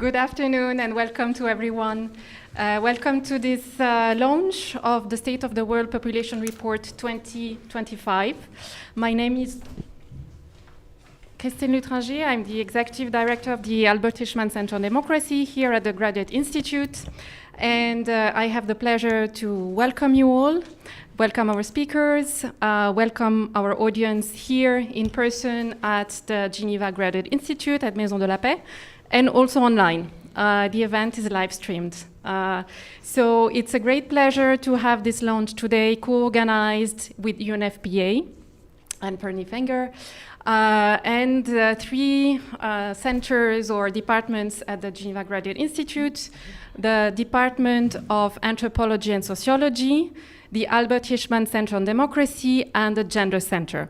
Good afternoon and welcome to everyone. Welcome to this launch of the State of the World Population Report 2025. My name is Christine Lutringer. I'm the Executive Director of the Albert Hirschman Center on Democracy here at the Graduate Institute. And I have the pleasure to welcome you all, welcome our speakers, welcome our audience here in person at the Geneva Graduate Institute at Maison de la Paix, and also online. The event is live streamed. So it's a great pleasure to have this launch today, co-organized with UNFPA and Pernille Fenger, and three centers or departments at the Geneva Graduate Institute: the Department of Anthropology and Sociology, the Albert Hirschman Center on Democracy, and the Gender Center.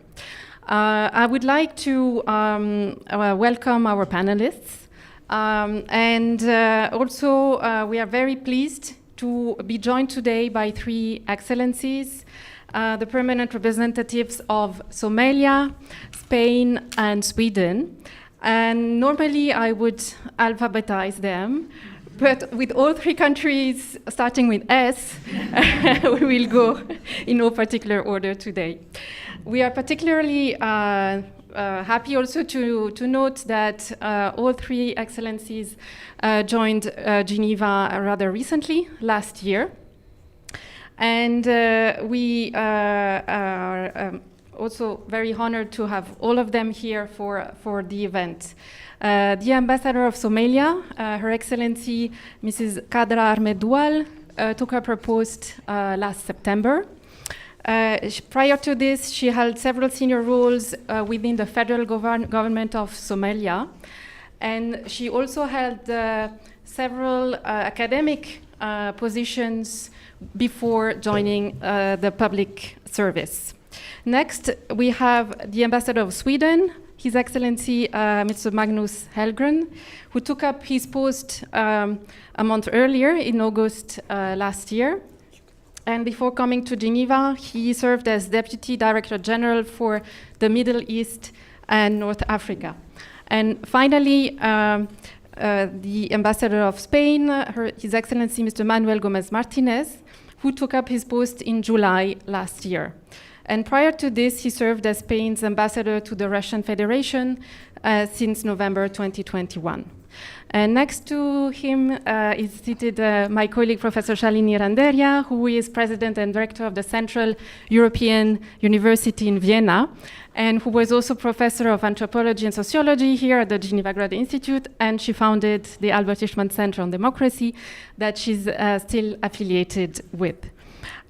I would like to welcome our panelists, and also we are very pleased to be joined today by three excellencies, the permanent representatives of Somalia, Spain, and Sweden. And normally I would alphabetize them, but with all three countries starting with S, we will go in no particular order today. We are particularly happy also to note that all three excellencies joined Geneva rather recently, last year. And we are also very honored to have all of them here for the event. The Ambassador of Somalia, Her Excellency Mrs. Kadra Ahmed Doual, took up her post last September. Prior to this, she held several senior roles within the federal government of Somalia. And she also held several academic positions before joining the public service. Next, we have the Ambassador of Sweden, His Excellency Mr. Magnus Hellgren, who took up his post a month earlier in August last year. And before coming to Geneva, he served as Deputy Director General for the Middle East and North Africa. And finally, the Ambassador of Spain, His Excellency Mr. Manuel Gomez Martinez, who took up his post in July last year. And prior to this, he served as Spain's ambassador to the Russian Federation since November 2021. And next to him is seated my colleague, Professor Shalini Randeria, who is President and Director of the Central European University in Vienna, and who was also Professor of Anthropology and Sociology here at the Geneva Graduate Institute, and she founded the Albert Hirschman Center on Democracy that she's still affiliated with.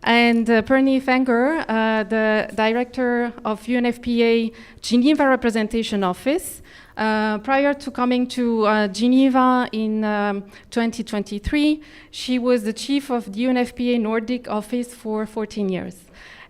And Pernille Fenger, the Director of UNFPA Geneva Representation Office. Prior to coming to Geneva in 2023, she was the chief of the UNFPA Nordic office for 14 years.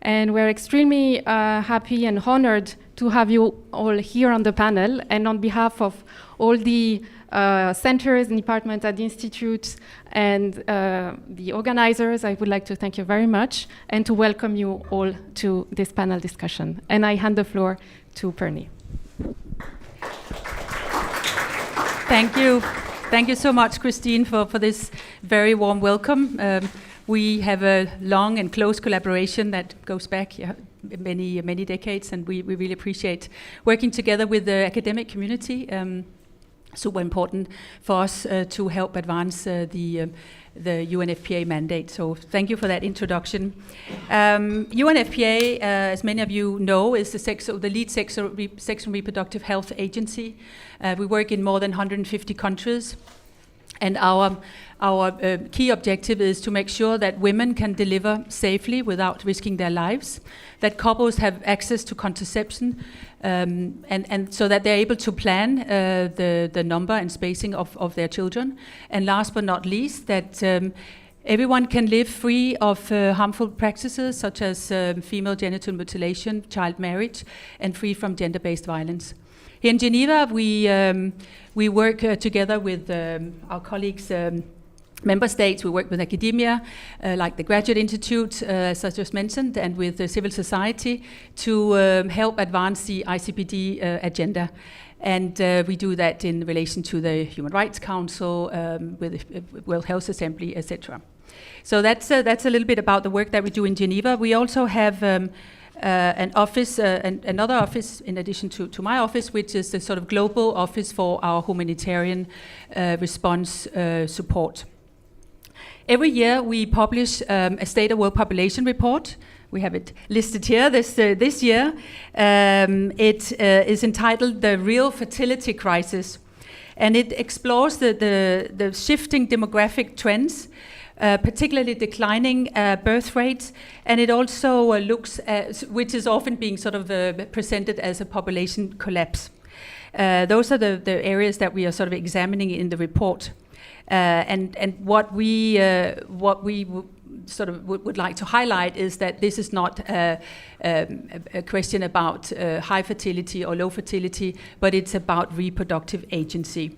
And we're extremely happy and honored to have you all here on the panel. And on behalf of all the centers and departments at the Institute and the organizers, I would like to thank you very much and to welcome you all to this panel discussion. And I hand the floor to Pernille. Thank you. Thank you so much, Christine, for this very warm welcome. We have a long and close collaboration that goes back many decades, and we really appreciate working together with the academic community. Super important for us to help advance the UNFPA mandate. So thank you for that introduction. UNFPA, as many of you know, is the lead sexual and reproductive health agency. We work in more than 150 countries. And our key objective is to make sure that women can deliver safely without risking their lives, that couples have access to contraception, and so that they're able to plan the number and spacing of their children. And last but not least, that everyone can live free of harmful practices such as female genital mutilation, child marriage, and free from gender-based violence. Here in Geneva, we work together with our colleagues, member states. We work with academia, like the Graduate Institute, as I just mentioned, and with civil society to help advance the ICPD agenda. And we do that in relation to the Human Rights Council, with the World Health Assembly, etc. So that's a little bit about the work that we do in Geneva. We also have an office, another office in addition to my office, which is the sort of global office for our humanitarian response support. Every year we publish a State of World Population report. We have it listed here this year. It is entitled The Real Fertility Crisis, and it explores the shifting demographic trends, particularly declining birth rates, and it also looks at, which is often being sort of presented as a population collapse. Those are the areas that we are sort of examining in the report. And what we sort of would like to highlight is that this is not a question about high fertility or low fertility, but it's about reproductive agency.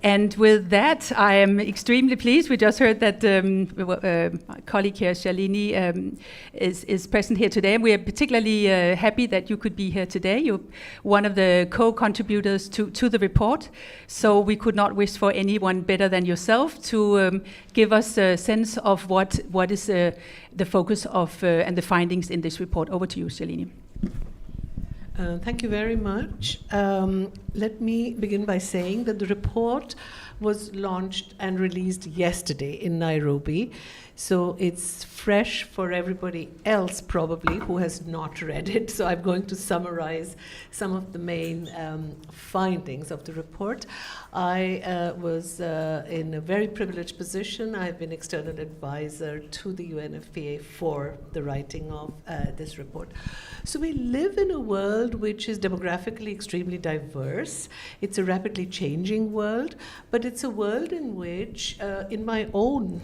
And with that, I am extremely pleased. We just heard that my colleague here, Shalini, is present here today. And we are particularly happy that you could be here today. You're one of the co-contributors to the report. So we could not wish for anyone better than yourself to give us a sense of what is the focus of and the findings in this report. Over to you, Shalini. Thank you very much. Let me begin by saying that the report was launched and released yesterday in Nairobi. So it's fresh for everybody else probably who has not read it. So I'm going to summarize some of the main findings of the report. I was in a very privileged position. I've been external advisor to the UNFPA for the writing of this report. So we live in a world which is demographically extremely diverse. It's a rapidly changing world, but it's a world in which, in my own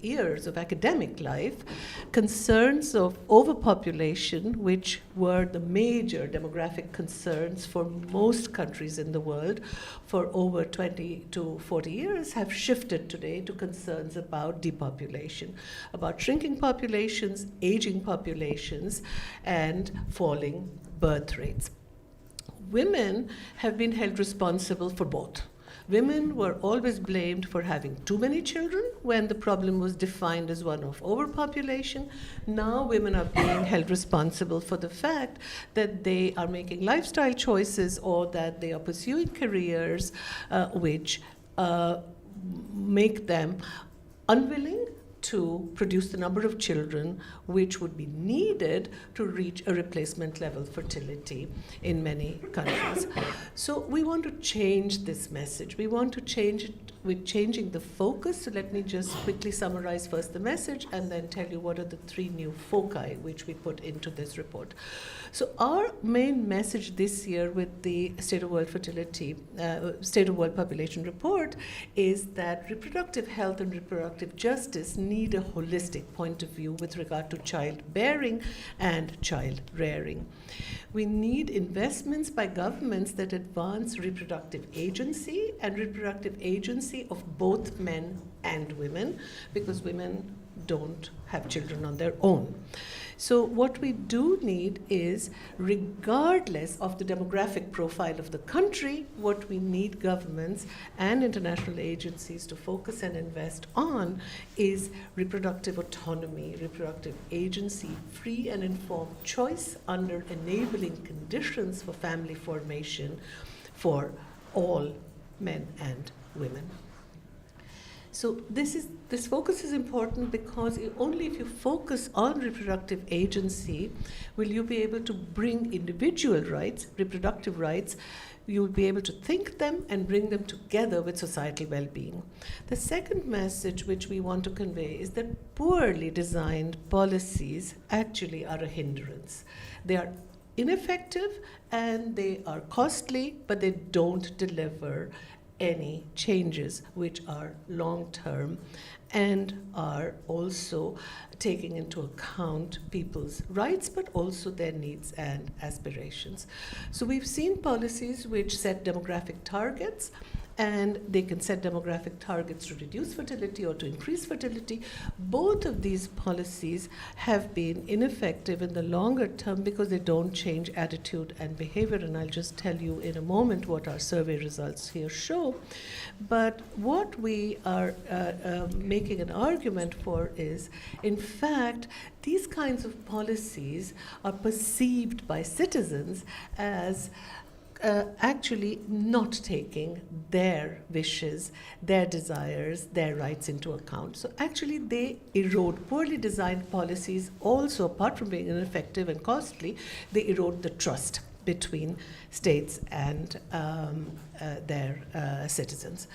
years of academic life, concerns of overpopulation, which were the major demographic concerns for most countries in the world for over 20 to 40 years, have shifted today to concerns about depopulation, about shrinking populations, aging populations, and falling birth rates. Women have been held responsible for both. Women were always blamed for having too many children when the problem was defined as one of overpopulation. Now women are being held responsible for the fact that they are making lifestyle choices or that they are pursuing careers which make them unwilling to produce the number of children which would be needed to reach a replacement level fertility in many countries. So we want to change this message. We want to change it with changing the focus. So let me just quickly summarize first the message and then tell you what are the 3 new foci which we put into this report. So our main message this year with the State of World Fertility, State of World Population report is that reproductive health and reproductive justice need a holistic point of view with regard to childbearing and child rearing. We need investments by governments that advance reproductive agency and reproductive agency of both men and women, because women don't have children on their own. So what we do need is, regardless of the demographic profile of the country, what we need governments and international agencies to focus and invest on is reproductive autonomy, reproductive agency, free and informed choice under enabling conditions for family formation for all men and women. So this focus is important because only if you focus on reproductive agency will you be able to bring individual rights, reproductive rights, you will be able to think them and bring them together with societal well-being. The second message which we want to convey is that poorly designed policies actually are a hindrance. They are ineffective and they are costly, but they don't deliver any changes which are long-term and are also taking into account people's rights but also their needs and aspirations. So we've seen policies which set demographic targets and they can set demographic targets to reduce fertility or to increase fertility. Both of these policies have been ineffective in the longer term because they don't change attitude and behavior, and I'll just tell you in a moment what our survey results here show. But what we are making an argument for is, in fact, these kinds of policies are perceived by citizens as actually not taking their wishes, their desires, their rights into account. So actually they erode. Poorly designed policies also, apart from being ineffective and costly, they erode the trust between states and their citizens.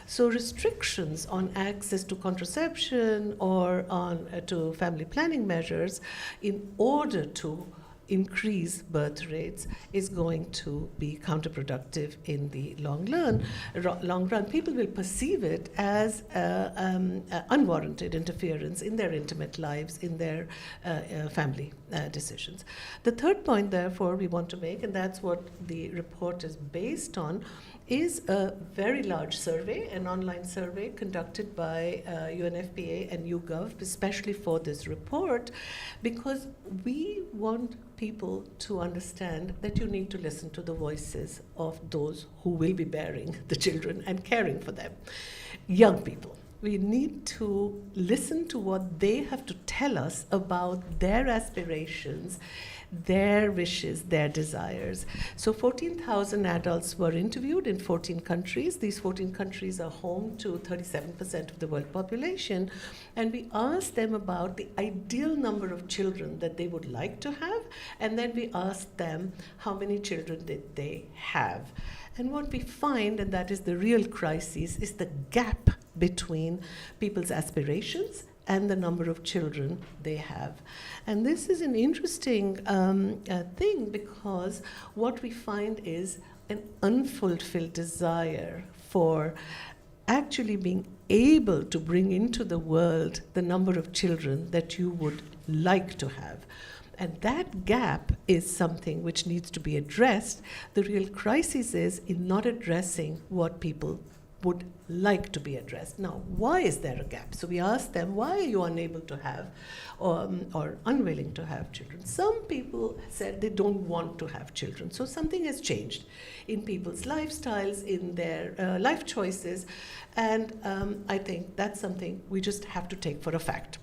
So restrictions on access to contraception or on to family planning measures in order to increase birth rates is going to be counterproductive in the long run. People will perceive it as unwarranted interference in their intimate lives, in their family decisions. The third point, therefore, we want to make, and that's what the report is based on, is a very large survey, an online survey conducted by UNFPA and YouGov, especially for this report, because we want people to understand that you need to listen to the voices of those who will be bearing the children and caring for them. Young people. We need to listen to what they have to tell us about their aspirations, their wishes, their desires. So 14,000 adults were interviewed in 14 countries. These 14 countries are home to 37% of the world population. And we asked them about the ideal number of children that they would like to have. And then we asked them how many children did they have. And what we find, and that is the real crisis, is the gap between people's aspirations and the number of children they have. And this is an interesting thing, because what we find is an unfulfilled desire for actually being able to bring into the world the number of children that you would like to have. And that gap is something which needs to be addressed. The real crisis is in not addressing what people would like to be addressed. Now, why is there a gap? So we asked them, why are you unable to have or unwilling to have children? Some people said they don't want to have children. So something has changed in people's lifestyles, in their life choices. And I think that's something we just have to take for a fact.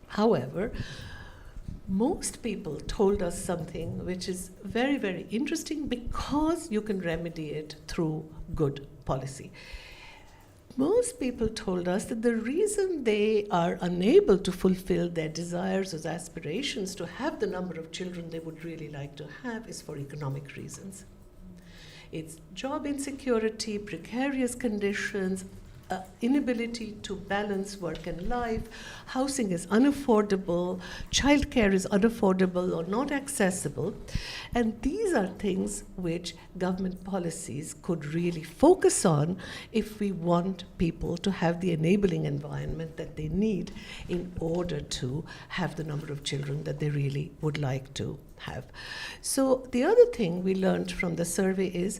However, most people told us something which is very, very interesting, because you can remedy it through good policy. Most people told us that the reason they are unable to fulfill their desires or aspirations to have the number of children they would really like to have is for economic reasons. It's job insecurity, precarious conditions, inability to balance work and life, housing is unaffordable, childcare is unaffordable or not accessible. And these are things which government policies could really focus on if we want people to have the enabling environment that they need in order to have the number of children that they really would like to have. So the other thing we learned from the survey is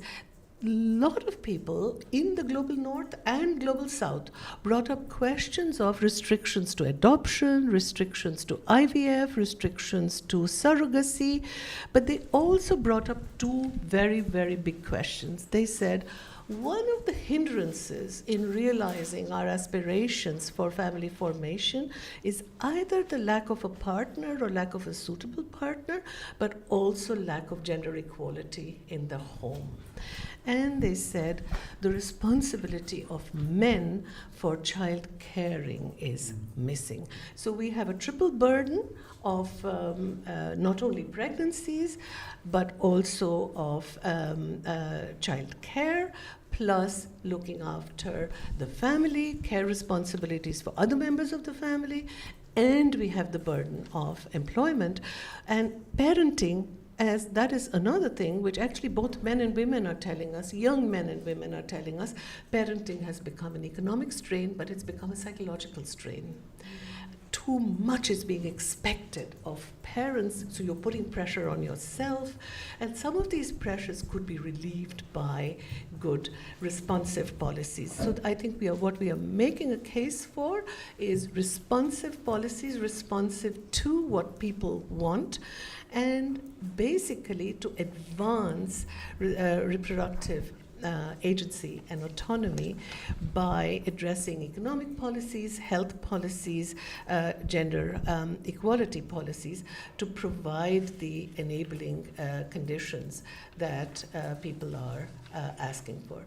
a lot of people in the global north and global south brought up questions of restrictions to adoption, restrictions to IVF, restrictions to surrogacy, but they also brought up two very, very big questions. They said, one of the hindrances in realizing our aspirations for family formation is either the lack of a partner or lack of a suitable partner, but also lack of gender equality in the home. And they said the responsibility of men for child caring is missing. So we have a triple burden of not only pregnancies, but also of child care, plus looking after the family, care responsibilities for other members of the family, and we have the burden of employment and parenting. As that is another thing which actually both men and women are telling us, young men and women are telling us, parenting has become an economic strain, but it's become a psychological strain. too much is being expected of parents, so you're putting pressure on yourself, and some of these pressures could be relieved by good, responsive policies. So I think what we are making a case for is responsive policies, responsive to what people want, and basically to advance reproductive agency and autonomy by addressing economic policies, health policies, gender equality policies, to provide the enabling conditions that people are asking for.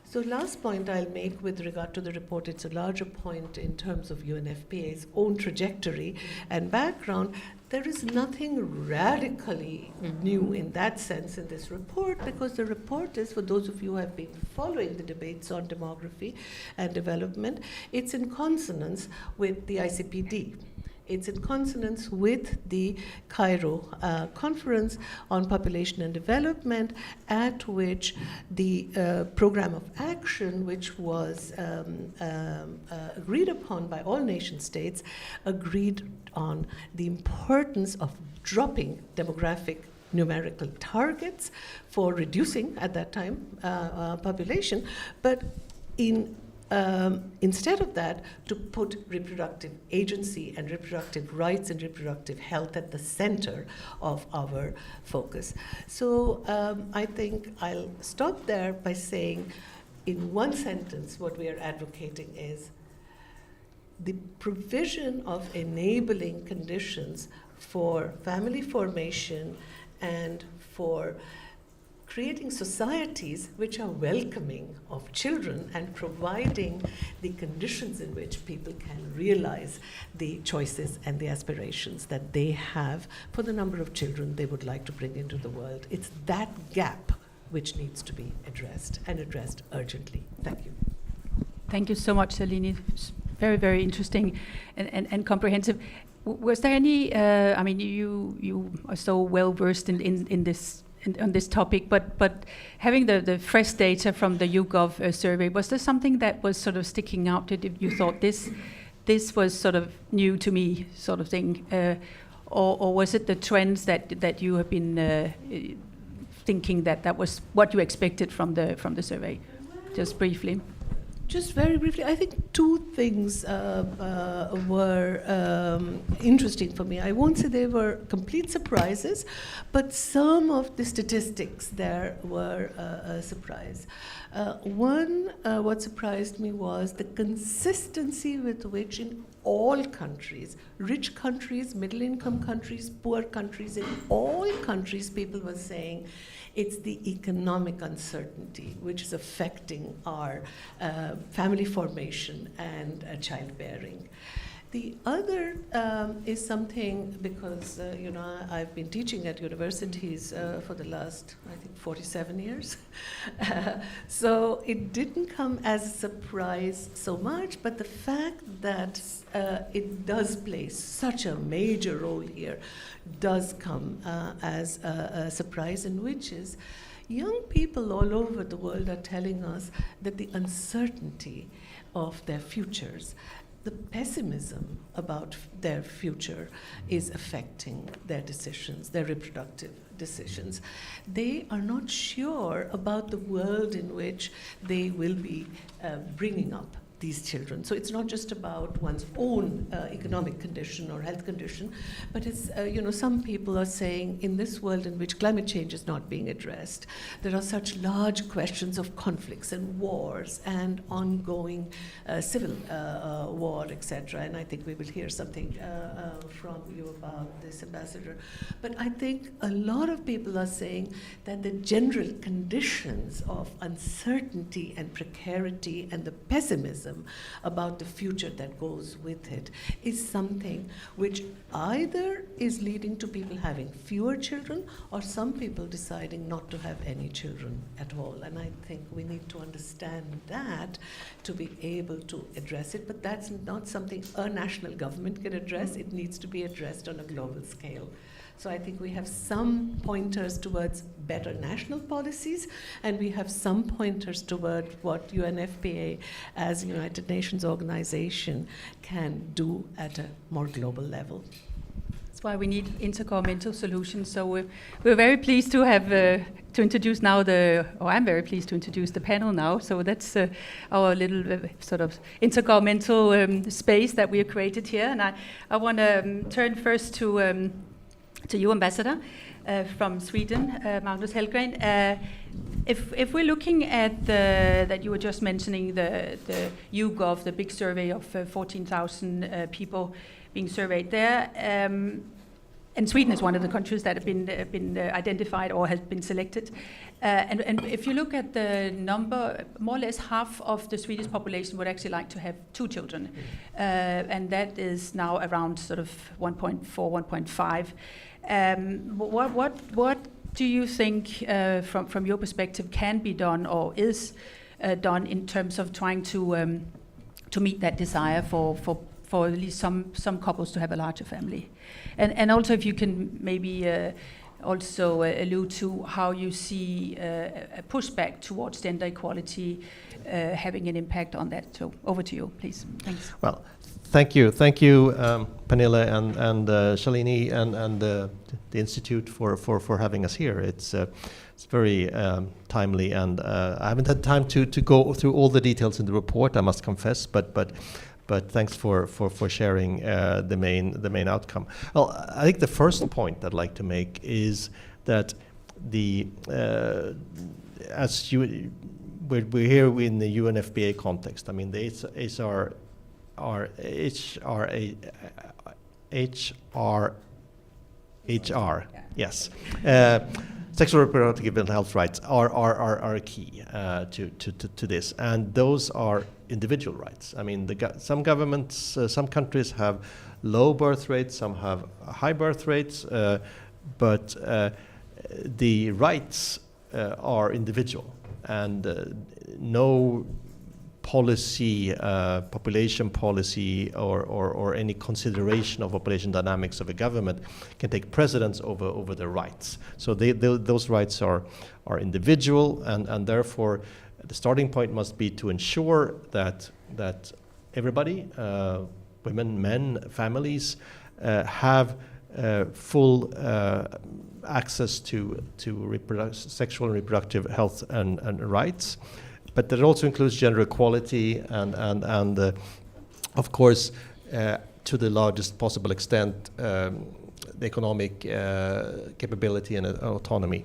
So last point I'll make with regard to the report, it's a larger point in terms of UNFPA's own trajectory and background. There is nothing radically new in that sense in this report, because the report is, for those of you who have been following the debates on demography and development, it's in consonance with the ICPD. It's in consonance with the Cairo Conference on Population and Development, at which the program of action, which was agreed upon by all nation states, agreed on the importance of dropping demographic numerical targets for reducing, at that time, population, but instead of that, to put reproductive agency and reproductive rights and reproductive health at the center of our focus. So I think I'll stop there by saying, in one sentence, what we are advocating is the provision of enabling conditions for family formation and for creating societies which are welcoming of children and providing the conditions in which people can realize the choices and the aspirations that they have for the number of children they would like to bring into the world. It's that gap which needs to be addressed, and addressed urgently. Thank you. Thank you so much, Salini. It's very, very interesting and comprehensive. Was there any, I mean, you are so well versed in this on this topic, but having the fresh data from the YouGov survey, was there something that was sort of sticking out that you thought this was sort of new to me, sort of thing, or was it the trends that you have been thinking that was what you expected from the survey? Just briefly. Just very briefly, I think two things were interesting for me. I won't say they were complete surprises, but some of the statistics there were a surprise. One, what surprised me was the consistency with which in all countries, rich countries, middle-income countries, poor countries, in all countries, people were saying, it's the economic uncertainty which is affecting our family formation and childbearing. The other is something, because I've been teaching at universities for the last, I think, 47 years. So it didn't come as a surprise so much, but the fact that it does play such a major role here does come as a surprise, in which is young people all over the world are telling us that the uncertainty of their futures, the pessimism about their future, is affecting their decisions, their reproductive decisions. They are not sure about the world in which they will be bringing up these children. So it's not just about one's own economic condition or health condition, but it's, some people are saying, in this world in which climate change is not being addressed, there are such large questions of conflicts and wars and ongoing civil war, etc. And I think we will hear something from you about this, Ambassador. But I think a lot of people are saying that the general conditions of uncertainty and precarity and the pessimism about the future that goes with it is something which either is leading to people having fewer children, or some people deciding not to have any children at all. And I think we need to understand that to be able to address it. But that's not something a national government can address. It needs to be addressed on a global scale. So I think we have some pointers towards better national policies, and we have some pointers toward what UNFPA as a United Nations organization can do at a more global level. That's why we need intergovernmental solutions. So we're very pleased to have to introduce now I'm very pleased to introduce the panel now. So that's our little sort of intergovernmental space that we have created here. And I want to turn first to you, Ambassador, from Sweden, Magnus Hellgren. If we're looking at that you were just mentioning the YouGov, the big survey of 14,000 people being surveyed there, and Sweden is one of the countries that have been identified or has been selected. And if you look at the number, more or less half of the Swedish population would actually like to have 2 children, and that is now around sort of 1.4, 1.5. What do you think, from your perspective, can be done or is done in terms of trying to meet that desire for at least some couples to have a larger family? And also if you can maybe also allude to how you see a pushback towards gender equality having an impact on that. So over to you, please. Thanks. Well, thank you, Pernille and Shalini and the Institute for having us here. It's very timely, and I haven't had time to go through all the details in the report, I must confess, but thanks for sharing the main outcome. Well, I think the first point I'd like to make is that we're here in the UNFPA context. I mean, the HR, yes. Sexual reproductive and health rights are key to this, and those are individual rights. I mean, some governments, some countries have low birth rates, some have high birth rates, but the rights are individual, and no policy, population policy, or any consideration of population dynamics of a government can take precedence over their rights. So those rights are individual, and therefore the starting point must be to ensure that everybody, women, men, families, have full access to sexual and reproductive health and rights. But that also includes gender equality and of course, to the largest possible extent, the economic capability and autonomy.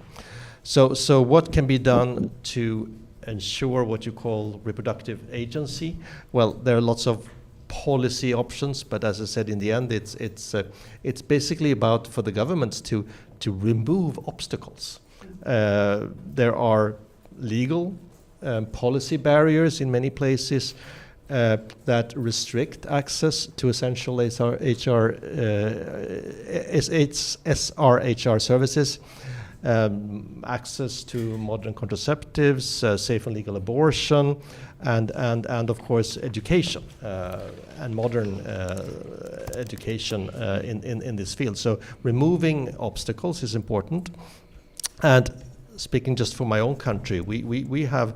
So what can be done to ensure what you call reproductive agency? Well, there are lots of policy options, but as I said, in the end, it's basically about for the governments to remove obstacles. There are legal policy barriers in many places that restrict access to essential SRHR services, access to modern contraceptives, safe and legal abortion, and of course education and modern education in this field. So removing obstacles is important. And speaking just for my own country, we have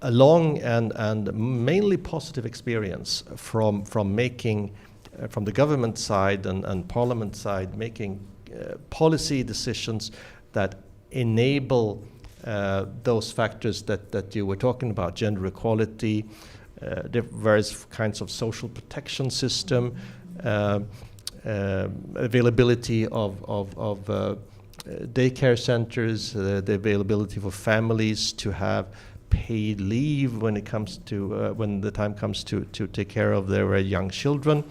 a long and mainly positive experience from making, from the government side and parliament side, making policy decisions that enable those factors that you were talking about, gender equality, the various kinds of social protection system, availability of daycare centers, the availability for families to have paid leave when it comes to when the time comes to take care of their very young children,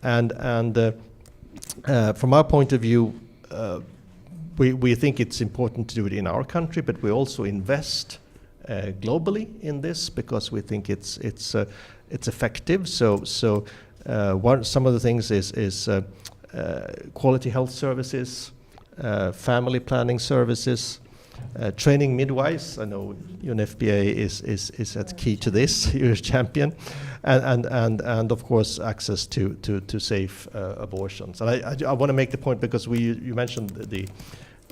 and from our point of view, we think it's important to do it in our country, but we also invest globally in this because we think it's effective. So some of the things is quality health services, family planning services, training midwives. I know UNFPA is at key to this. You're a champion, and of course access to safe abortions. And I want to make the point because you mentioned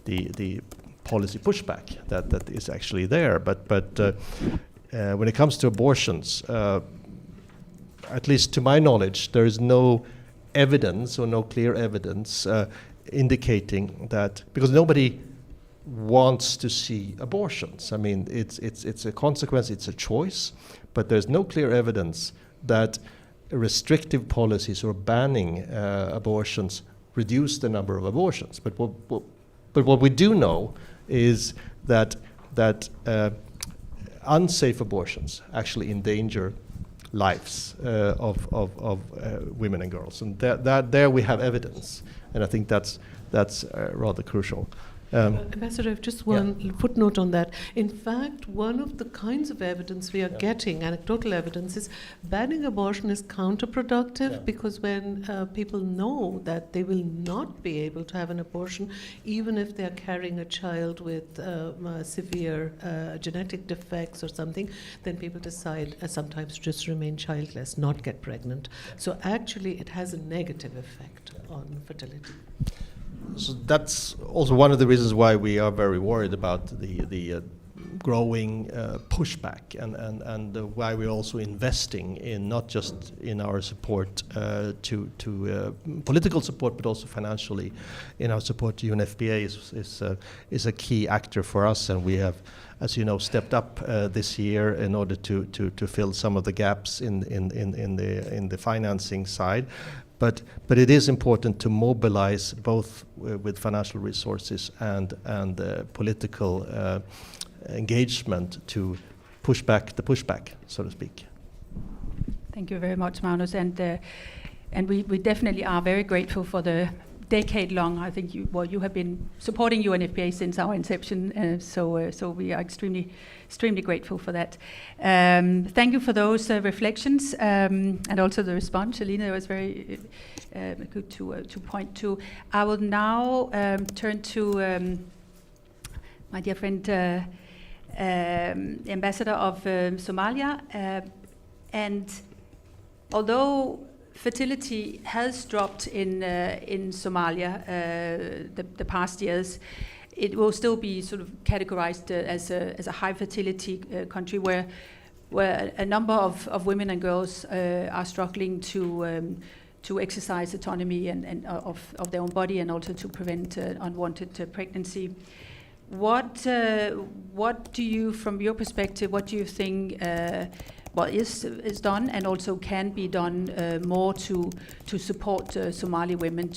the policy pushback that is actually there, but when it comes to abortions, at least to my knowledge, there is no evidence or no clear evidence indicating that, because nobody wants to see abortions. I mean, it's a consequence, it's a choice, but there's no clear evidence that restrictive policies or banning abortions reduce the number of abortions. But what we do know is that unsafe abortions actually endanger lives of women and girls, and there we have evidence, and I think that's rather crucial. Ambassador, just one footnote on that. In fact, one of the kinds of evidence we are getting, anecdotal evidence, is banning abortion is counterproductive because when people know that they will not be able to have an abortion, even if they're carrying a child with severe genetic defects or something, then people decide sometimes to just remain childless, not get pregnant. So actually it has a negative effect on fertility. So that's also one of the reasons why we are very worried about the growing pushback, and why we're also investing in not just in our support to political support, but also financially in our support to UNFPA is a key actor for us, and we have, as you know, stepped up this year in order to fill some of the gaps in the financing side. But it is important to mobilize both with financial resources and political engagement to push back the pushback, so to speak. Thank you very much, Magnus, and we definitely are very grateful for the decade-long. I think you have been supporting UNFPA since our inception, so we are extremely grateful for that. Thank you for those reflections and also the response, Alina. It was very good to point to. I will now turn to my dear friend, Ambassador of Somalia, and although fertility has dropped in Somalia the past years, it will still be sort of categorized as a high fertility country where a number of women and girls are struggling to exercise autonomy and of their own body, and also to prevent unwanted pregnancy. What do you, from your perspective, what do you think is done and also can be done more to support Somali women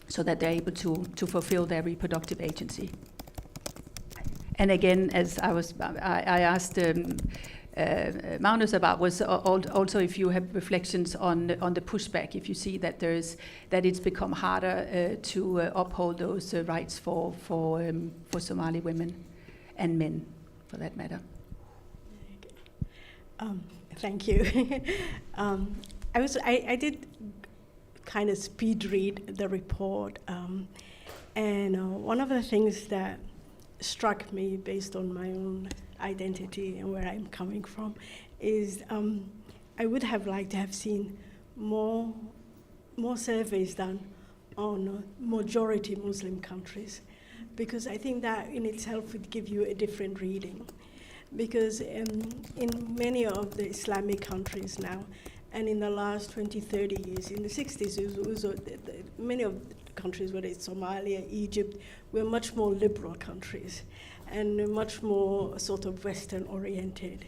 so that they're able to fulfill their reproductive agency? And again, as I asked Magnus about, was also if you have reflections on the pushback, if you see that it's become harder to uphold those rights for Somali women and men, for that matter. Thank you. I did kind of speed read the report, and one of the things that struck me based on my own identity and where I'm coming from is I would have liked to have seen more surveys done on majority Muslim countries, because I think that in itself would give you a different reading. Because in many of the Islamic countries now, and in the last 20, 30 years, in the 60s, it was many of the countries, whether it's Somalia, Egypt, were much more liberal countries and much more sort of Western-oriented.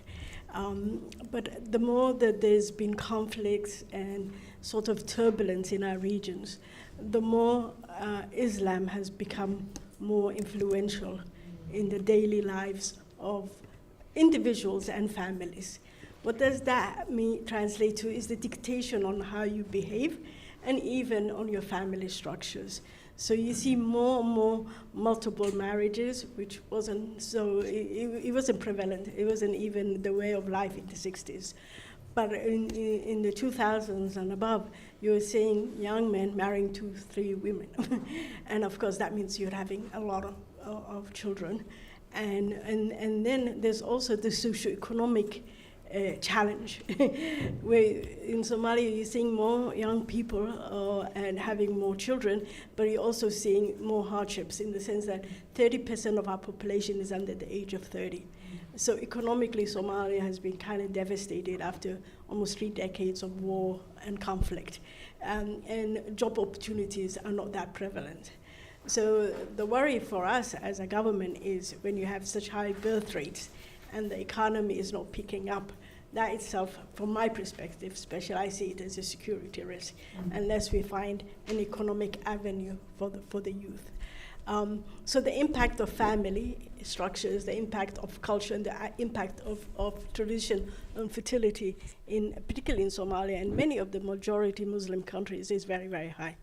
But the more that there's been conflicts and sort of turbulence in our regions, the more Islam has become more influential in the daily lives of individuals and families. What does that translate to is the dictation on how you behave and even on your family structures. So you see more and more multiple marriages, which wasn't so, it wasn't prevalent. It wasn't even the way of life in the 60s. But in the 2000s and above, you were seeing young men marrying 2, 3 women. And of course, that means you're having a lot of children. And then there's also the socioeconomic challenge, where in Somalia you're seeing more young people and having more children, but you're also seeing more hardships in the sense that 30% of our population is under the age of 30. So economically, Somalia has been kind of devastated after almost 3 decades of war and conflict, and job opportunities are not that prevalent. So the worry for us as a government is when you have such high birth rates and the economy is not picking up, that itself, from my perspective, especially I see it as a security risk, unless we find an economic avenue for the youth. So the impact of family structures, the impact of culture, and the impact of tradition on fertility, particularly in Somalia and many of the majority Muslim countries, is very, very high.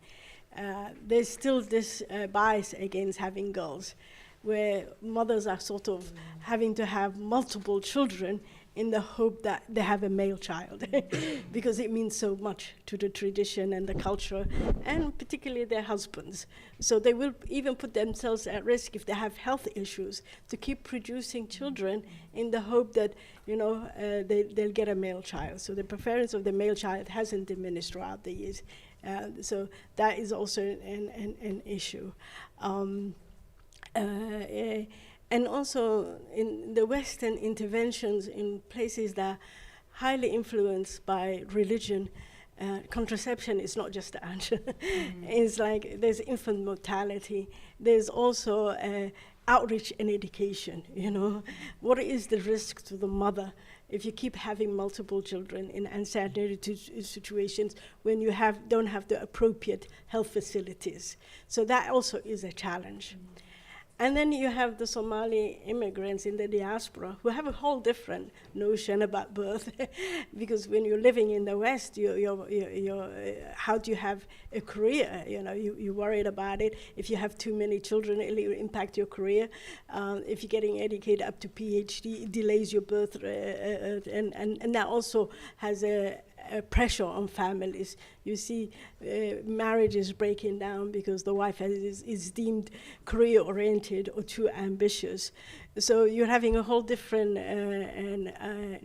There's still this bias against having girls, where mothers are sort of having to have multiple children in the hope that they have a male child, because it means so much to the tradition and the culture, and particularly their husbands. So they will even put themselves at risk if they have health issues to keep producing children in the hope that, they'll get a male child. So the preference of the male child hasn't diminished throughout the years. So that is also an issue. And also in the Western interventions in places that are highly influenced by religion, contraception is not just the answer. It's like there's infant mortality. There's also outreach and education, What is the risk to the mother if you keep having multiple children in unsanitary situations when you don't have the appropriate health facilities? So that also is a challenge. And then you have the Somali immigrants in the diaspora who have a whole different notion about birth, because when you're living in the West, how do you have a career? You're worried about it. If you have too many children, it'll impact your career. If you're getting educated up to PhD, it delays your birth, and that also has a pressure on families. You see marriages breaking down because the wife is deemed career-oriented or too ambitious. So you're having a whole different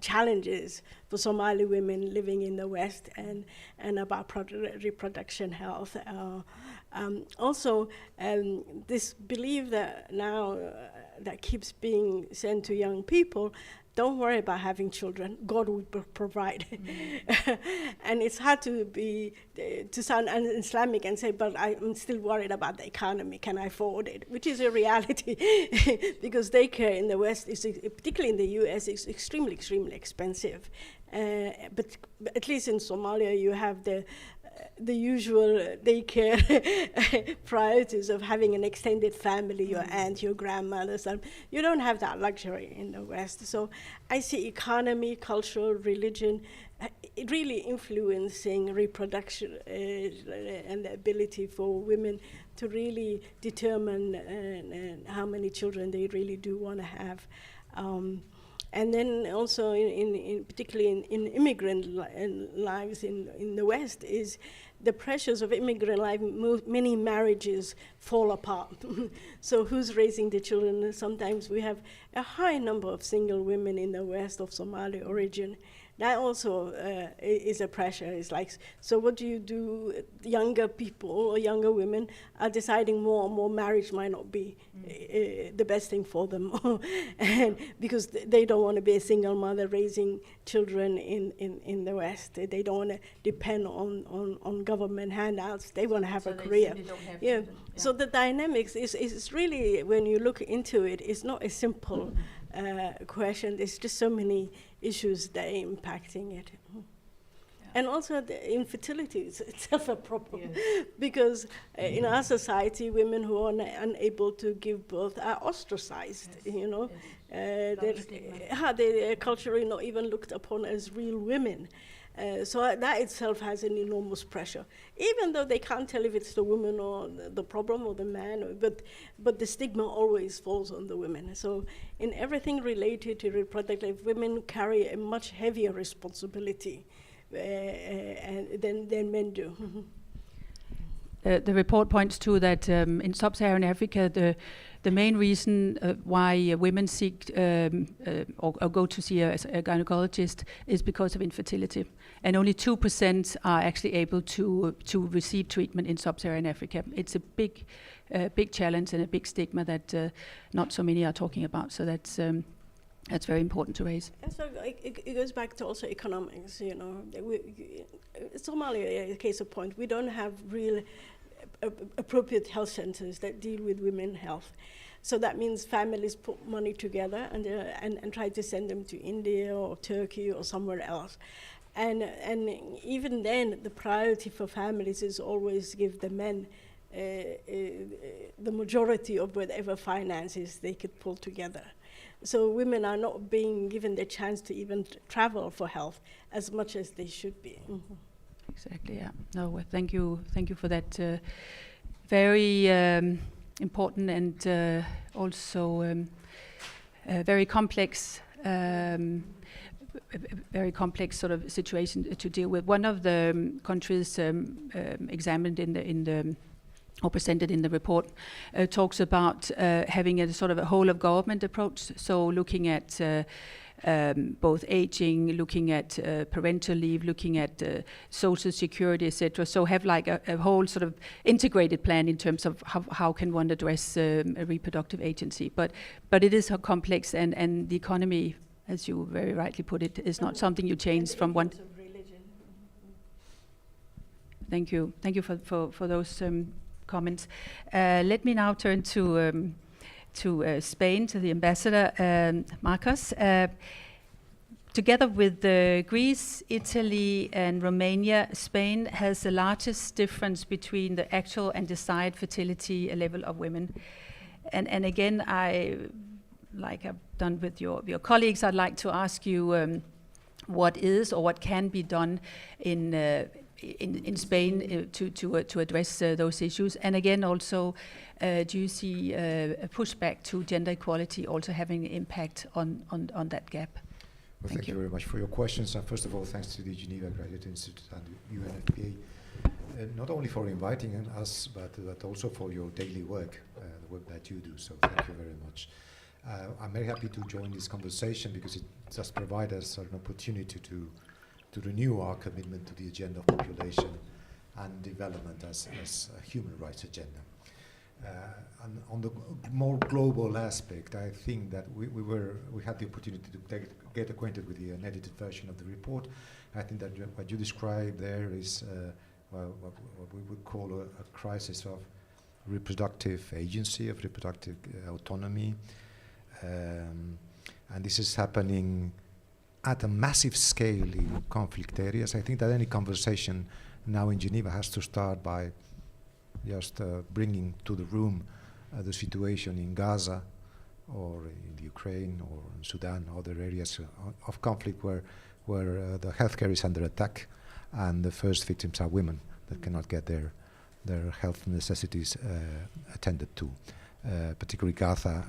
challenges for Somali women living in the West and about reproduction health. Also, this belief that now that keeps being sent to young people, don't worry about having children. God will provide. And it's hard to sound un-Islamic and say, but I'm still worried about the economy. Can I afford it? Which is a reality, because daycare in the West, particularly in the US, is extremely, extremely expensive. But at least in Somalia, you have the usual daycare priorities of having an extended family, your aunt, your grandmother, son. You don't have that luxury in the West. So I see economy, culture, religion, it really influencing reproduction and the ability for women to really determine how many children they really do want to have. And then also, particularly in immigrant lives in the West, is the pressures of immigrant life. Many marriages fall apart. So who's raising the children? Sometimes we have a high number of single women in the West of Somali origin. That also is a pressure. It's like, so what do you do? Younger people or younger women are deciding more and more marriage might not be the best thing for them, and because they don't want to be a single mother raising children in the West. They don't want to depend on government handouts. They want to have a career. Yeah. So the dynamics is really, when you look into it, it's not a simple question. There's just so many issues that are impacting it. And also the infertility is itself a problem, because in our society, women who are unable to give birth are ostracized, they're culturally not even looked upon as real women. So that itself has an enormous pressure, even though they can't tell if it's the woman or the problem or the man, but the stigma always falls on the women. So in everything related to reproductive, women carry a much heavier responsibility than men do. The report points to that in sub-Saharan Africa, the main reason why women seek or go to see a gynecologist is because of infertility, and only 2% are actually able to receive treatment in sub-Saharan Africa. It's a big challenge and a big stigma that not so many are talking about. So that's very important to raise. And so it goes back to also economics. You know, Somalia, a case of point, we don't have real appropriate health centers that deal with women's health. So that means families put money together and try to send them to India or Turkey or somewhere else. And even then, the priority for families is always give the men the majority of whatever finances they could pull together. So women are not being given the chance to even travel for health as much as they should be. Mm-hmm. Exactly. Yeah. No. Thank you for that very important and also very complex sort of situation to deal with. One of the countries examined in the or presented in the report talks about having a sort of a whole of government approach. So looking at both aging, looking at parental leave, looking at social security, etc. So have like a whole sort of integrated plan in terms of how can one address a reproductive agency. But it is complex, and the economy, as you very rightly put it, is not something you change from one. Thank you for those comments. Let me now turn to Spain, to the ambassador, Marcos. Together with Greece, Italy, and Romania, Spain has the largest difference between the actual and desired fertility level of women. And again, like I've done with your colleagues, I'd like to ask you what is or what can be done in Spain to address those issues, and again also, do you see a pushback to gender equality also having an impact on that gap? Well, thank you very much for your questions. And first of all, thanks to the Geneva Graduate Institute and the UNFPA, not only for inviting us, but also for your daily work, the work that you do. So thank you very much. I'm very happy to join this conversation because it just provides us an opportunity to renew our commitment to the agenda of population and development as a human rights agenda. And on the more global aspect, I think that we had the opportunity to get acquainted with the unedited version of the report. I think that what you described there is what we would call a crisis of reproductive agency, of reproductive autonomy. And this is happening at a massive scale in conflict areas. I think that any conversation now in Geneva has to start by just bringing to the room the situation in Gaza or in the Ukraine or in Sudan, other areas of conflict where the healthcare is under attack and the first victims are women that cannot get their health necessities attended to. Particularly Gaza,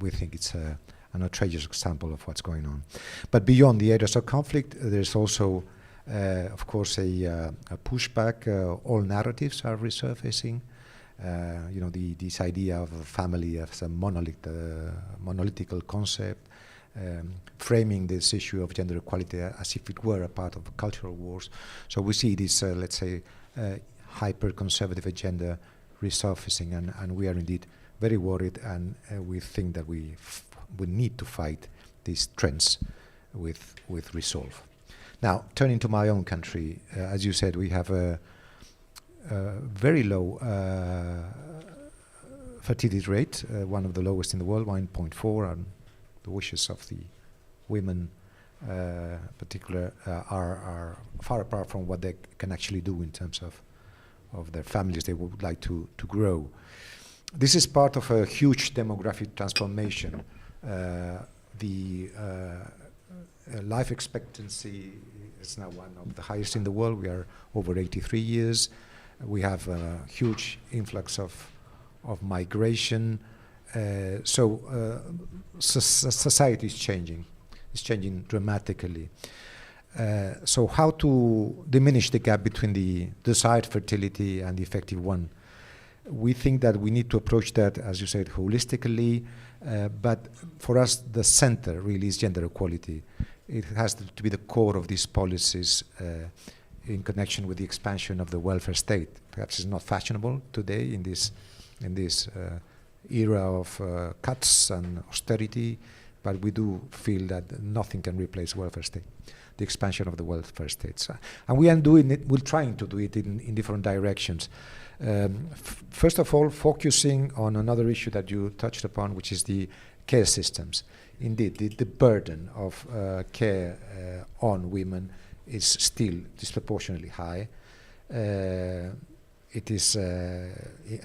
we think it's an outrageous example of what's going on. But beyond the areas of conflict, there's also, of course, a pushback. All narratives are resurfacing. This idea of a family as a monolithical concept, framing this issue of gender equality as if it were a part of cultural wars. So we see this, let's say, hyper-conservative agenda resurfacing, and we are indeed very worried, and we think that we need to fight these trends with resolve. Now, turning to my own country, as you said, we have a very low fertility rate, one of the lowest in the world, 1.4, and the wishes of the women particular are far apart from what they can actually do in terms of their families they would like to grow. This is part of a huge demographic transformation. The life expectancy is now one of the highest in the world. We are over 83 years. We have a huge influx of migration. So society is changing. It's changing dramatically. So how to diminish the gap between the desired fertility and the effective one? We think that we need to approach that, as you said, holistically, but for us, the center really is gender equality. It has to be the core of these policies in connection with the expansion of the welfare state. Perhaps it's not fashionable today in this era of cuts and austerity, but we do feel that nothing can replace welfare state, the expansion of the welfare states. And we are doing it, we're trying to do it in different directions. First of all, focusing on another issue that you touched upon, which is the care systems. Indeed, the burden of care on women is still disproportionately high. It is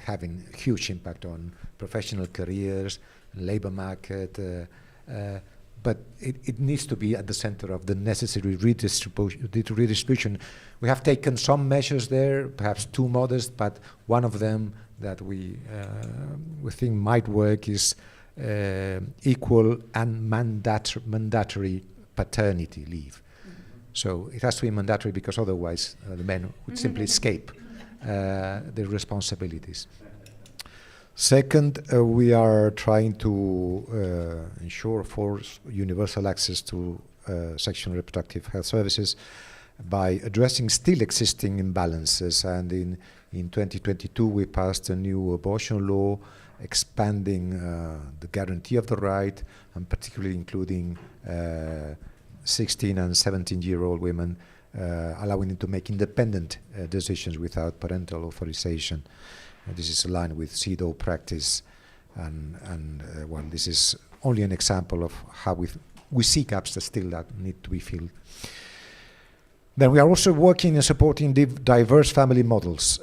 having huge impact on professional careers, labor market, but it needs to be at the center of the necessary redistribution. We have taken some measures there, perhaps too modest, but one of them that we think might work is equal and mandatory paternity leave. So it has to be mandatory because otherwise the men would simply escape their responsibilities. Second, we are trying to ensure universal access to sexual and reproductive health services by addressing still existing imbalances. And in 2022, we passed a new abortion law expanding the guarantee of the right, and particularly including 16 and 17-year-old women, allowing them to make independent decisions without parental authorization. This is aligned with CEDAW practice, and well, this is only an example of how we see gaps that need to be filled. Then we are also working and supporting diverse family models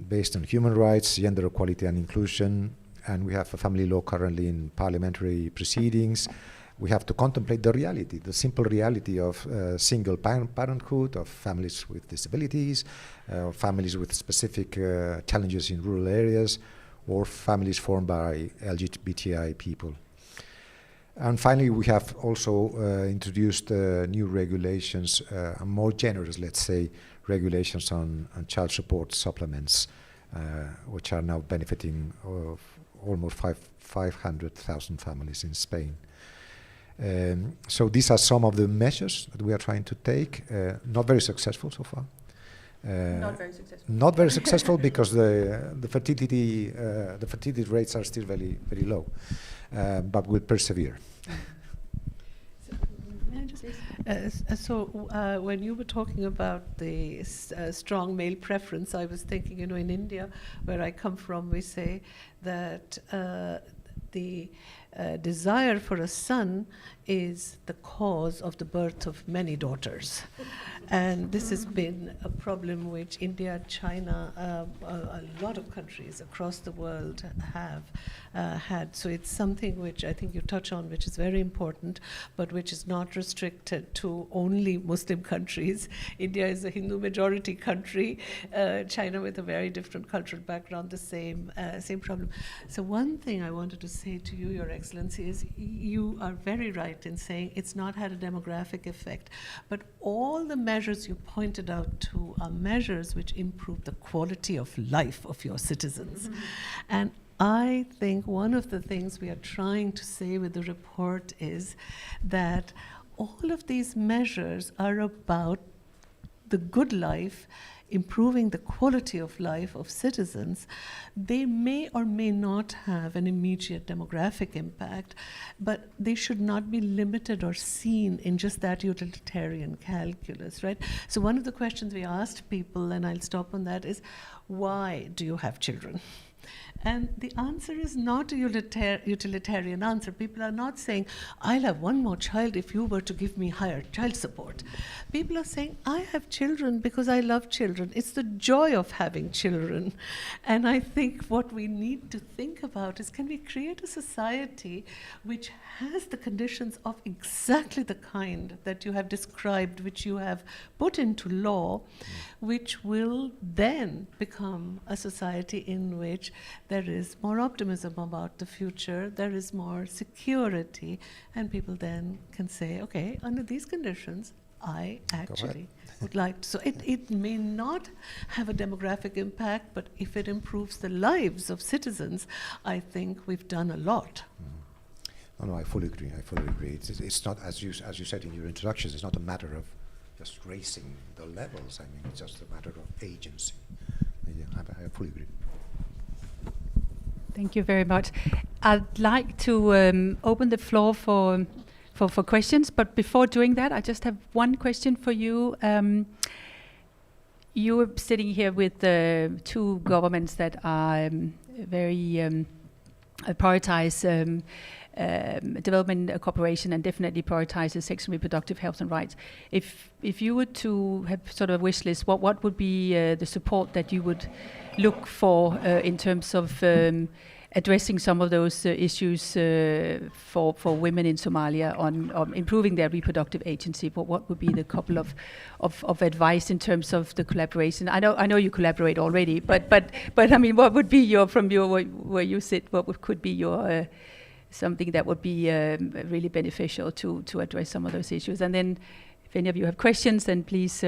based on human rights, gender equality and inclusion, and we have a family law currently in parliamentary proceedings. We have to contemplate the simple reality of single parenthood, of families with disabilities, families with specific challenges in rural areas, or families formed by LGBTI people. And finally, we have also introduced new regulations, more generous, let's say, regulations on child support supplements, which are now benefiting of almost 500,000 families in Spain. So these are some of the measures that we are trying to take. Not very successful so far. Not very successful. Not very successful because the fertility rates are still very, very low, but we'll persevere. When you were talking about the strong male preference, I was thinking, in India, where I come from, we say that the desire for a son is the cause of the birth of many daughters. And this has been a problem which India, China, a lot of countries across the world have had. So it's something which I think you touch on, which is very important, but which is not restricted to only Muslim countries. India is a Hindu majority country, China with a very different cultural background, the same problem. So one thing I wanted to say to you, Your Excellency, is you are very right in saying it's not had a demographic effect, but all the measures you pointed out to are measures which improve the quality of life of your citizens. And I think one of the things we are trying to say with the report is that all of these measures are about the good life, improving the quality of life of citizens. They may or may not have an immediate demographic impact, but they should not be limited or seen in just that utilitarian calculus, right? So one of the questions we asked people, and I'll stop on that, is why do you have children? And the answer is not a utilitarian answer. People are not saying, I'll have one more child if you were to give me higher child support. People are saying, I have children because I love children. It's the joy of having children. And I think what we need to think about is, can we create a society which has the conditions of exactly the kind that you have described, which you have put into law, which will then become a society in which there is more optimism about the future, there is more security, and people then can say, okay, under these conditions, I actually would like. So it may not have a demographic impact, but if it improves the lives of citizens, I think we've done a lot. No, I fully agree. It's not, as you said in your introductions, it's not a matter of just raising the levels. I mean, it's just a matter of agency. Yeah, I fully agree. Thank you very much. I'd like to open the floor for questions, but before doing that, I just have one question for you. You are sitting here with two governments that are very prioritize development cooperation and definitely prioritizes sexual and reproductive health and rights. If you were to have sort of a wish list, what would be the support that you would look for in terms of addressing some of those issues for women in Somalia on improving their reproductive agency? What would be the couple of advice in terms of the collaboration? I know you collaborate already, but I mean, what would be your where you sit? What could be your something that would be really beneficial to address some of those issues? And then, if any of you have questions, then please.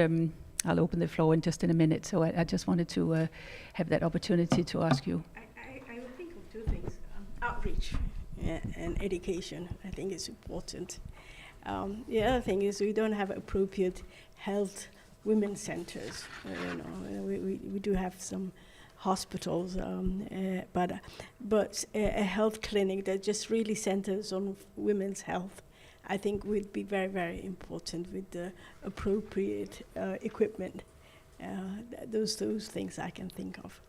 I'll open the floor in just in a minute. So I just wanted to have that opportunity to ask you. I would think of two things. Outreach and education, I think is important. The other thing is we don't have appropriate health women's centers. We do have some hospitals, but a health clinic that just really centers on women's health, I think would be very, very important with the appropriate equipment. Those things I can think of.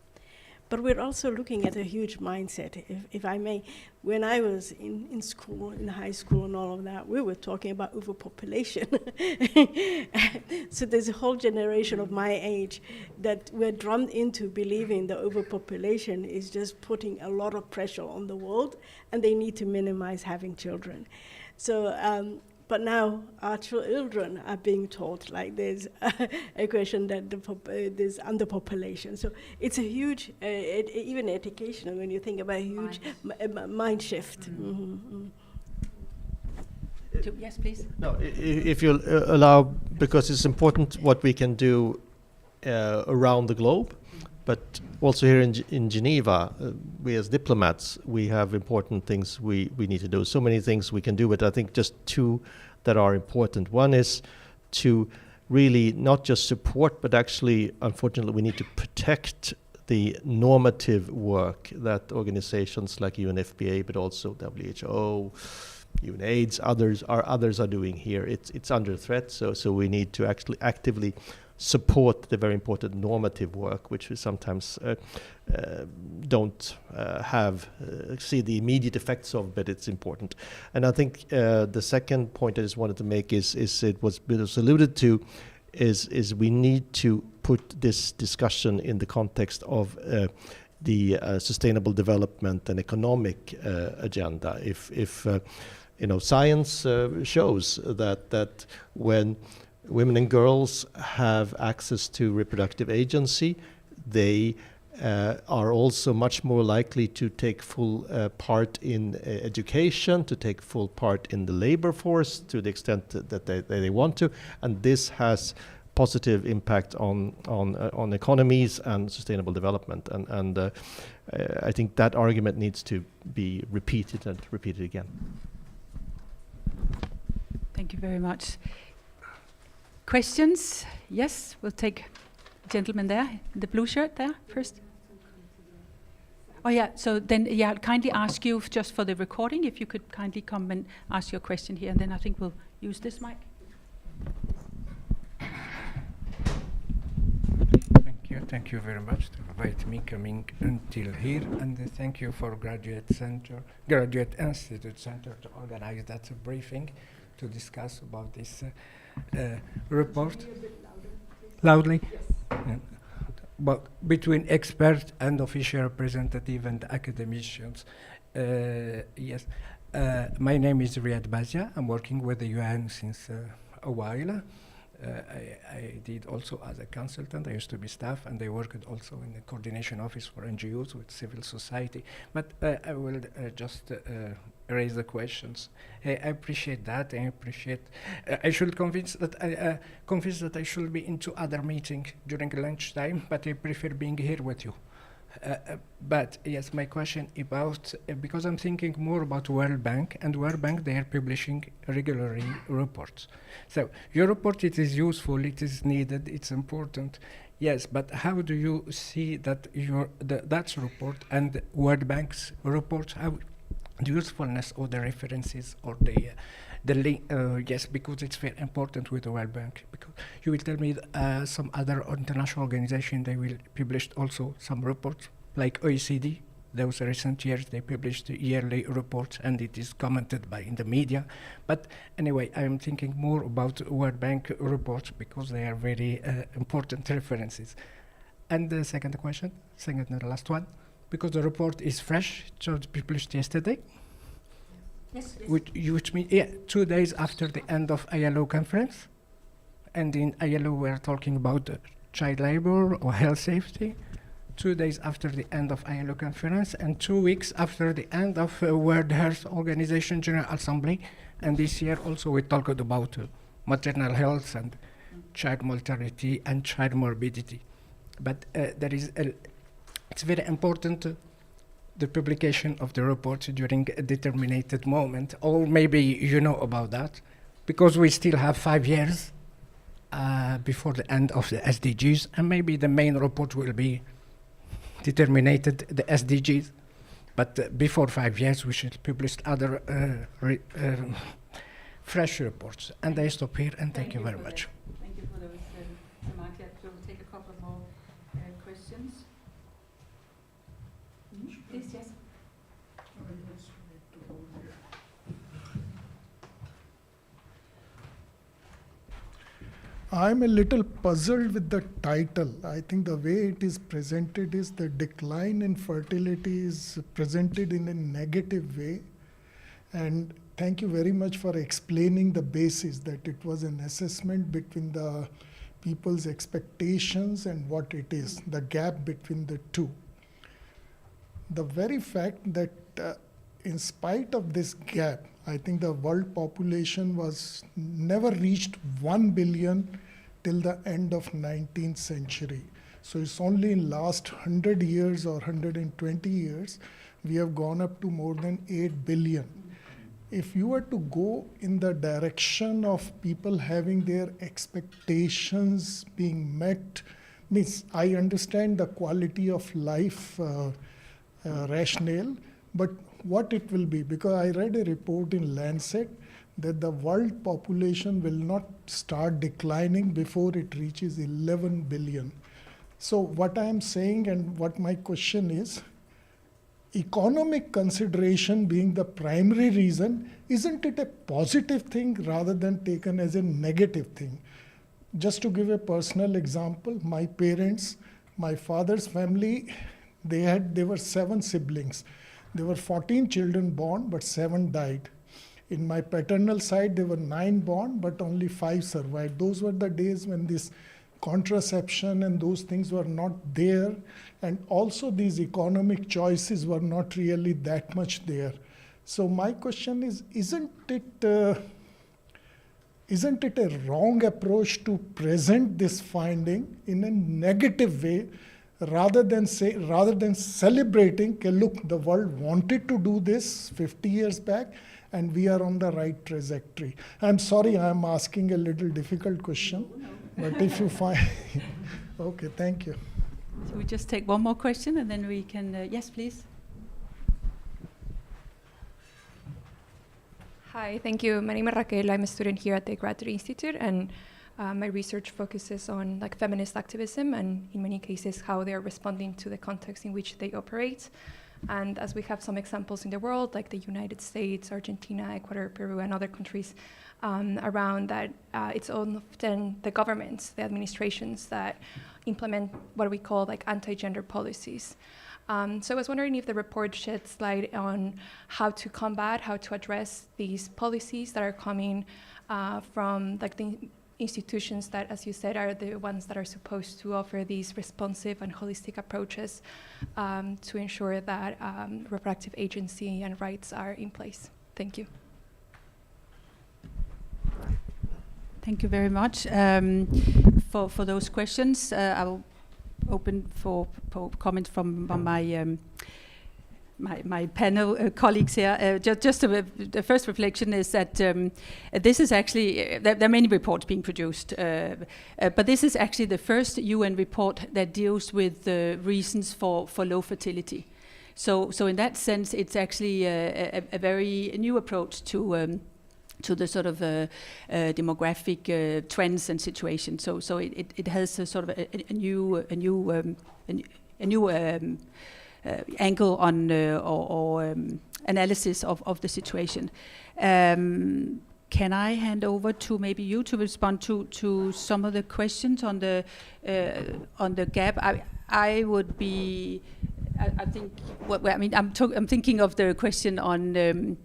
But we're also looking at a huge mindset, if I may. When I was in school, in high school and all of that, we were talking about overpopulation. So there's a whole generation of my age that we're drummed into believing that overpopulation is just putting a lot of pressure on the world, and they need to minimize having children. So, but now our children are being taught like there's a question that there's underpopulation. So it's a huge, even educational, when you think about a huge mind shift. Mm-hmm. Yes, please. No, if you'll allow, because it's important what we can do around the globe, but also here in Geneva, we as diplomats, we have important things we need to do. So many things we can do, but I think just two that are important. One is to really not just support, but actually, unfortunately, we need to protect the normative work that organizations like UNFPA, but also WHO, UNAIDS, others are doing here. It's under threat, so we need to actually actively support the very important normative work, which we sometimes don't see the immediate effects of, but it's important. And I think the second point I just wanted to make is it was alluded to, is we need to put this discussion in the context of the sustainable development and economic agenda. If science shows that when women and girls have access to reproductive agency, they are also much more likely to take full part in education, to take full part in the labor force to the extent that they want to, and this has positive impact on economies and sustainable development. And I think that argument needs to be repeated and repeated again. Thank you very much. Questions? Yes, we'll take the gentleman there, in the blue shirt there first. Oh yeah, so then I'll kindly ask you just for the recording, if you could kindly come and ask your question here, and then I think we'll use this mic. Thank you very much to invite me coming until here, and thank you for Graduate Institute Center to organize that briefing to discuss about this report. Loudly? Yes. Yeah. But between expert and official representative and academicians. Yes. My name is Riyad Bazia. I'm working with the UN since a while. I did also as a consultant. I used to be staff, and I worked also in the coordination office for NGOs with civil society. But I will just raise the questions. I appreciate that. I appreciate. I should convince that I should be into other meeting during lunchtime, but I prefer being here with you. But yes, my question about because I'm thinking more about World Bank, and World Bank, they are publishing regularly reports. So your report, it is useful, it is needed, it's important. Yes, but how do you see that that report and World Bank's report, how the usefulness of the references or the link? Yes, because it's very important with the World Bank. Because you will tell me some other international organization, they will publish also some reports, like AHCD. Those recent years they published yearly reports, and it is commented by in the media. But anyway, I'm thinking more about World Bank reports because they are very important references. And the second and the last one, because the report is fresh, it was published yesterday. Yes. Which means 2 days after the end of ILO conference, and in ILO we're talking about child labor or health safety. 2 days after the end of ILO conference, and 2 weeks after the end of World Health Organization General Assembly. And this year also we talked about maternal health and child mortality and child morbidity. But it's very important the publication of the report during a determined moment, or maybe you know about that, because we still have 5 years before the end of the SDGs, and maybe the main report will be determined the SDGs, but before 5 years we should publish other fresh reports. And I stop here, and thank you very much. Thank you for those remarks. We'll take a couple more questions. Please, yes. I'm a little puzzled with the title. I think the way it is presented is the decline in fertility is presented in a negative way. And thank you very much for explaining the basis, that it was an assessment between the people's expectations and what it is, the gap between the two. The very fact that in spite of this gap, I think the world population was never reached 1 billion till the end of 19th century. So it's only in last 100 years or 120 years, we have gone up to more than 8 billion. If you were to go in the direction of people having their expectations being met, means I understand the quality of life rationale, but what it will be, because I read a report in Lancet that the world population will not start declining before it reaches 11 billion. So what I am saying and what my question is, economic consideration being the primary reason, isn't it a positive thing rather than taken as a negative thing? Just to give a personal example, my parents, my father's family, they were 7 siblings. There were 14 children born, but 7 died. In my paternal side, there were 9 born, but only 5 survived. Those were the days when this contraception and those things were not there. And also these economic choices were not really that much there. So my question is, isn't it a wrong approach to present this finding in a negative way, rather than celebrating, okay, look, the world wanted to do this 50 years back, and we are on the right trajectory? I'm sorry, I'm asking a little difficult question, but if you find, okay, thank you. So we just take one more question, and then we can, yes, please. Hi, thank you. My name is Raquel. I'm a student here at the Graduate Institute, and my research focuses on feminist activism and in many cases how they are responding to the context in which they operate. And as we have some examples in the world, like the United States, Argentina, Ecuador, Peru, and other countries around that, it's often the governments, the administrations that implement what we call anti-gender policies. So I was wondering if the report sheds light on how to combat, how to address these policies that are coming from the institutions that, as you said, are the ones that are supposed to offer these responsive and holistic approaches to ensure that reproductive agency and rights are in place. Thank you. Thank you very much for those questions. I will open for comments from my panel colleagues here. The first reflection is that this is actually, there are many reports being produced, but this is actually the first UN report that deals with the reasons for low fertility. So in that sense, it's actually a very new approach to the sort of demographic trends and situations. So it has a sort of a new angle on or analysis of the situation. Can I hand over to maybe you to respond to some of the questions on the gap? I would be. I think. Well, I mean, I'm thinking of the question on.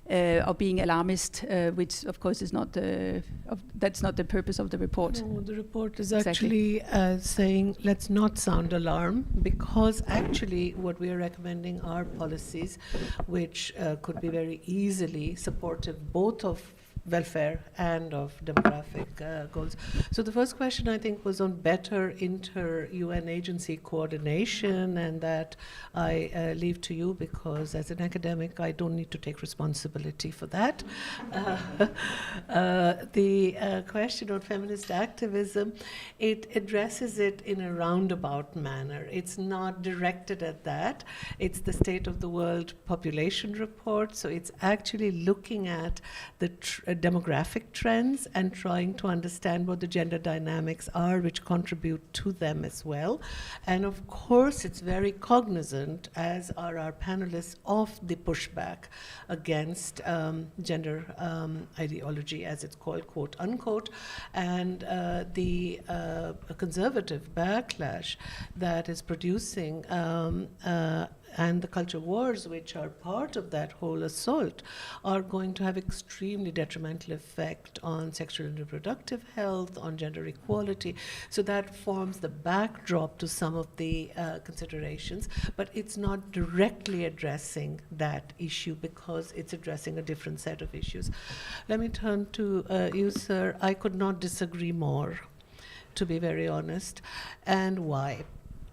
Of being alarmist, which of course is not that's not the purpose of the report. No, the report is actually saying let's not sound alarm, because actually what we are recommending are policies which could be very easily supportive both of welfare and of demographic goals. So the first question, I think, was on better inter-UN agency coordination, and that I leave to you, because as an academic I don't need to take responsibility for that. The question on feminist activism, it addresses it in a roundabout manner. It's not directed at that. It's the State of the World Population Report, so it's actually looking at the demographic trends and trying to understand what the gender dynamics are which contribute to them as well. And of course it's very cognizant, as are our panelists, of the pushback against gender ideology, as it's called, quote unquote, and the conservative backlash that is producing and the culture wars which are part of that whole assault are going to have extremely detrimental effect on sexual and reproductive health, on gender equality. So that forms the backdrop to some of the considerations, but it's not directly addressing that issue because it's addressing a different set of issues. Let me turn to you, sir. I could not disagree more, to be very honest. And why?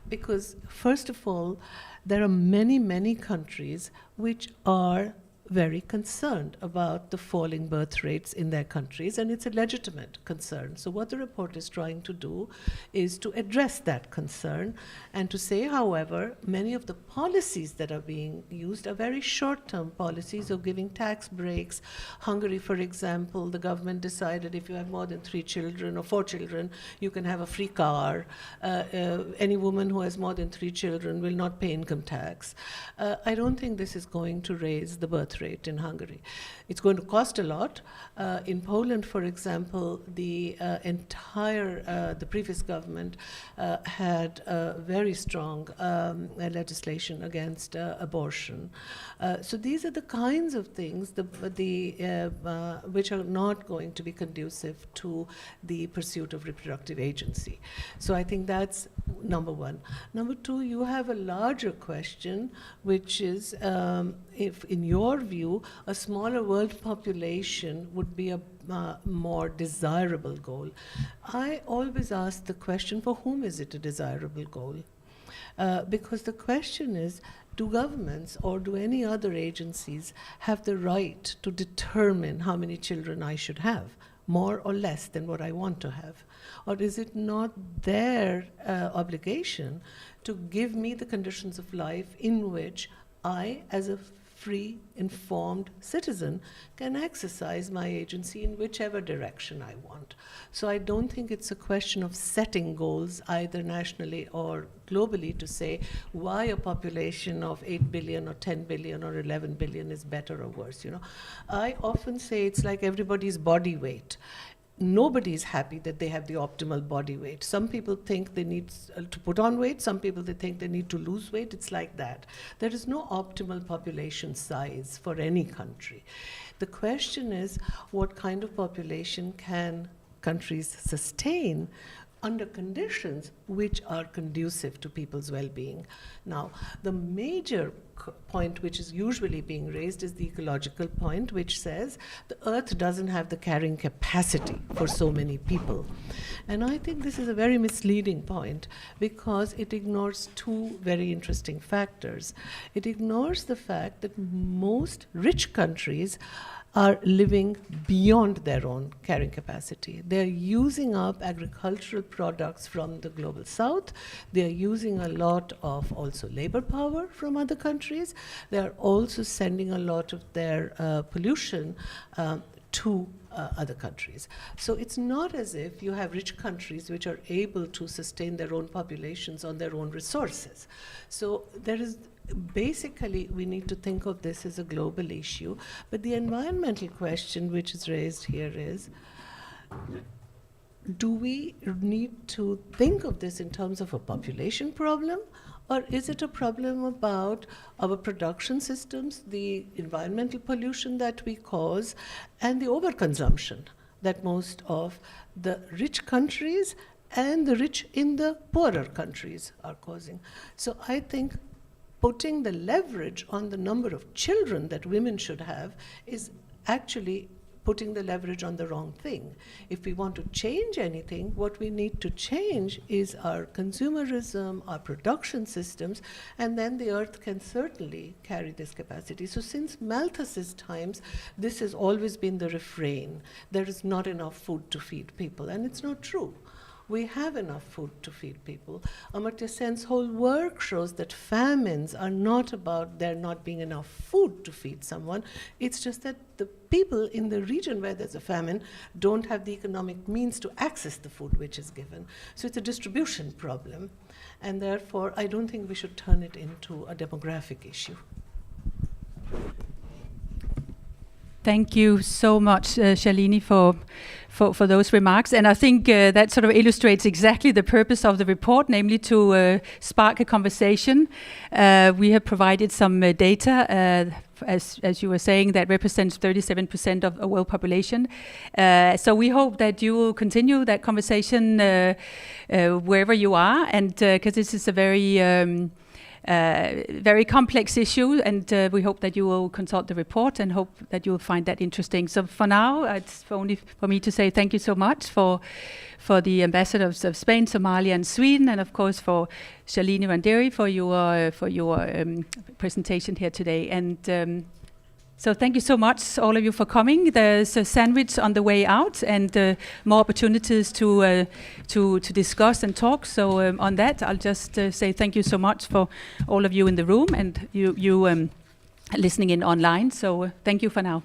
Because first of all, there are many, many countries which are very concerned about the falling birth rates in their countries, and it's a legitimate concern. So what the report is trying to do is to address that concern and to say, however, many of the policies that are being used are very short-term policies of giving tax breaks. Hungary, for example, the government decided if you have more than 3 children or 4 children, you can have a free car. Any woman who has more than 3 children will not pay income tax. I don't think this is going to raise the birth rate in Hungary. It's going to cost a lot. In Poland, for example, the previous government had very strong legislation against abortion. So these are the kinds of things which are not going to be conducive to the pursuit of reproductive agency. So I think that's number one. Number two, you have a larger question, which is if, in your view, a smaller world population would be a more desirable goal. I always ask the question, for whom is it a desirable goal? Because the question is, do governments or do any other agencies have the right to determine how many children I should have, more or less than what I want to have? Or is it not their obligation to give me the conditions of life in which I, as a free, informed citizen, can exercise my agency in whichever direction I want? So I don't think it's a question of setting goals either nationally or globally to say why a population of 8 billion or 10 billion or 11 billion is better or worse. You know, I often say it's like everybody's body weight. Nobody is happy that they have the optimal body weight. Some people think they need to put on weight. Some people, they think they need to lose weight. It's like that. There is no optimal population size for any country. The question is, what kind of population can countries sustain under conditions which are conducive to people's well-being. Now, the major point which is usually being raised is the ecological point, which says the earth doesn't have the carrying capacity for so many people. And I think this is a very misleading point because it ignores two very interesting factors. It ignores the fact that most rich countries are living beyond their own carrying capacity. They're using up agricultural products from the global south. They're using a lot of also labor power from other countries. They're also sending a lot of their pollution to other countries. So it's not as if you have rich countries which are able to sustain their own populations on their own resources. So there is basically, we need to think of this as a global issue. But the environmental question which is raised here is, do we need to think of this in terms of a population problem? Or is it a problem about our production systems, the environmental pollution that we cause, and the overconsumption that most of the rich countries and the rich in the poorer countries are causing? So I think putting the leverage on the number of children that women should have is actually putting the leverage on the wrong thing. If we want to change anything, what we need to change is our consumerism, our production systems, and then the earth can certainly carry this capacity. So since Malthus's times, this has always been the refrain. There is not enough food to feed people, and it's not true. We have enough food to feed people. Amartya Sen's whole work shows that famines are not about there not being enough food to feed someone. It's just that the people in the region where there's a famine don't have the economic means to access the food which is given. So it's a distribution problem. And therefore, I don't think we should turn it into a demographic issue. Thank you so much, Shalini, for those remarks. And I think that sort of illustrates exactly the purpose of the report, namely to spark a conversation. We have provided some data, as you were saying, that represents 37% of the world population. So we hope that you will continue that conversation wherever you are, and because this is a very complex issue, and we hope that you will consult the report and hope that you will find that interesting. So for now, it's only for me to say thank you so much for the ambassadors of Spain, Somalia, and Sweden, and of course for Shalini Randeri for your presentation here today. And so thank you so much, all of you, for coming. There's a sandwich on the way out, and more opportunities to discuss and talk. So on that, I'll just say thank you so much for all of you in the room and you listening in online. So thank you for now.